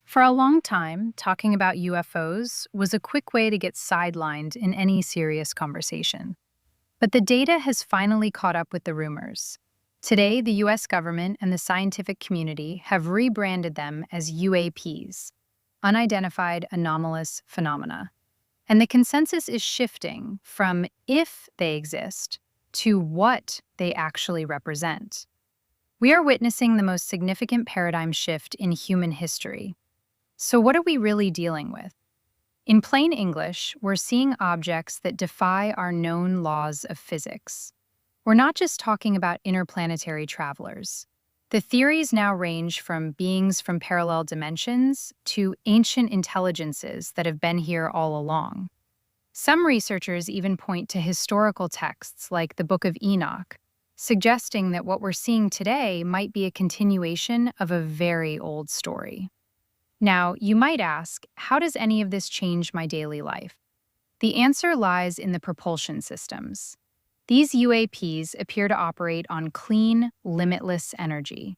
For a long time, talking about UFOs was a quick way to get sidelined in any serious conversation. But the data has finally caught up with the rumors. Today, the US government and the scientific community have rebranded them as UAPs, unidentified anomalous phenomena. And the consensus is shifting from if they exist to what they actually represent. We are witnessing the most significant paradigm shift in human history. So, what are we really dealing with? In plain English, we're seeing objects that defy our known laws of physics. We're not just talking about interplanetary travelers. The theories now range from beings from parallel dimensions to ancient intelligences that have been here all along. Some researchers even point to historical texts like the Book of Enoch, suggesting that what we're seeing today might be a continuation of a very old story. Now, you might ask, how does any of this change my daily life? The answer lies in the propulsion systems. These UAPs appear to operate on clean, limitless energy.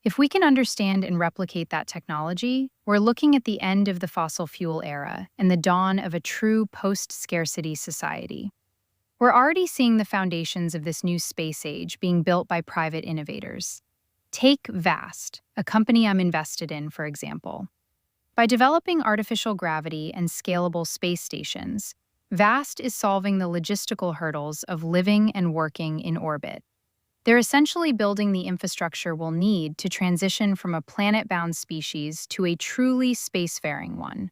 If we can understand and replicate that technology, we're looking at the end of the fossil fuel era and the dawn of a true post-scarcity society. We're already seeing the foundations of this new space age being built by private innovators. Take VAST, a company I'm invested in, for example. By developing artificial gravity and scalable space stations, VAST is solving the logistical hurdles of living and working in orbit. They're essentially building the infrastructure we'll need to transition from a planet-bound species to a truly spacefaring one.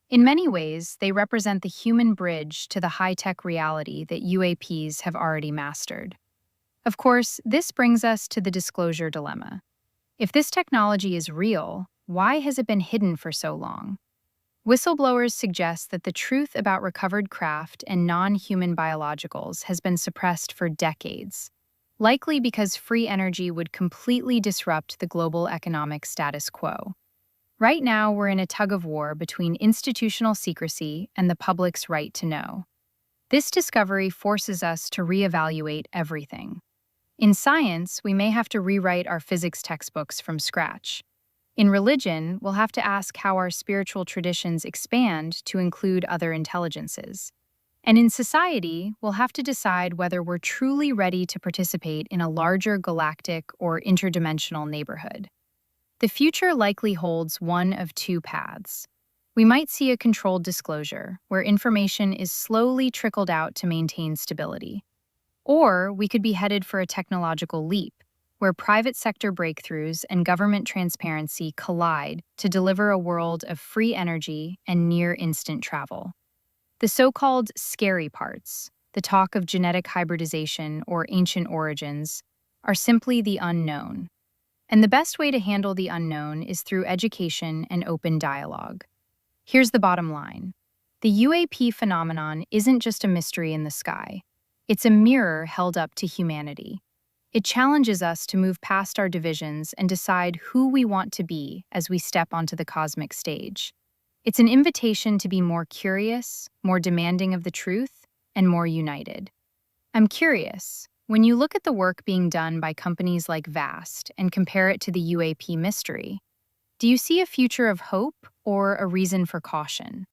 In many ways, they represent the human bridge to the high-tech reality that UAPs have already mastered. Of course, this brings us to the disclosure dilemma. If this technology is real, why has it been hidden for so long? Whistleblowers suggest that the truth about recovered craft and non-human biologicals has been suppressed for decades, likely because free energy would completely disrupt the global economic status quo. Right now, we're in a tug-of-war between institutional secrecy and the public's right to know. This discovery forces us to reevaluate everything. In science, we may have to rewrite our physics textbooks from scratch. In religion, we'll have to ask how our spiritual traditions expand to include other intelligences. And in society, we'll have to decide whether we're truly ready to participate in a larger galactic or interdimensional neighborhood. The future likely holds one of two paths. We might see a controlled disclosure, where information is slowly trickled out to maintain stability. Or we could be headed for a technological leap, where private sector breakthroughs and government transparency collide to deliver a world of free energy and near-instant travel. The so-called scary parts, the talk of genetic hybridization or ancient origins, are simply the unknown. And the best way to handle the unknown is through education and open dialogue. Here's the bottom line. The UAP phenomenon isn't just a mystery in the sky. It's a mirror held up to humanity. It challenges us to move past our divisions and decide who we want to be as we step onto the cosmic stage. It's an invitation to be more curious, more demanding of the truth, and more united. I'm curious, when you look at the work being done by companies like VAST and compare it to the UAP mystery, do you see a future of hope or a reason for caution?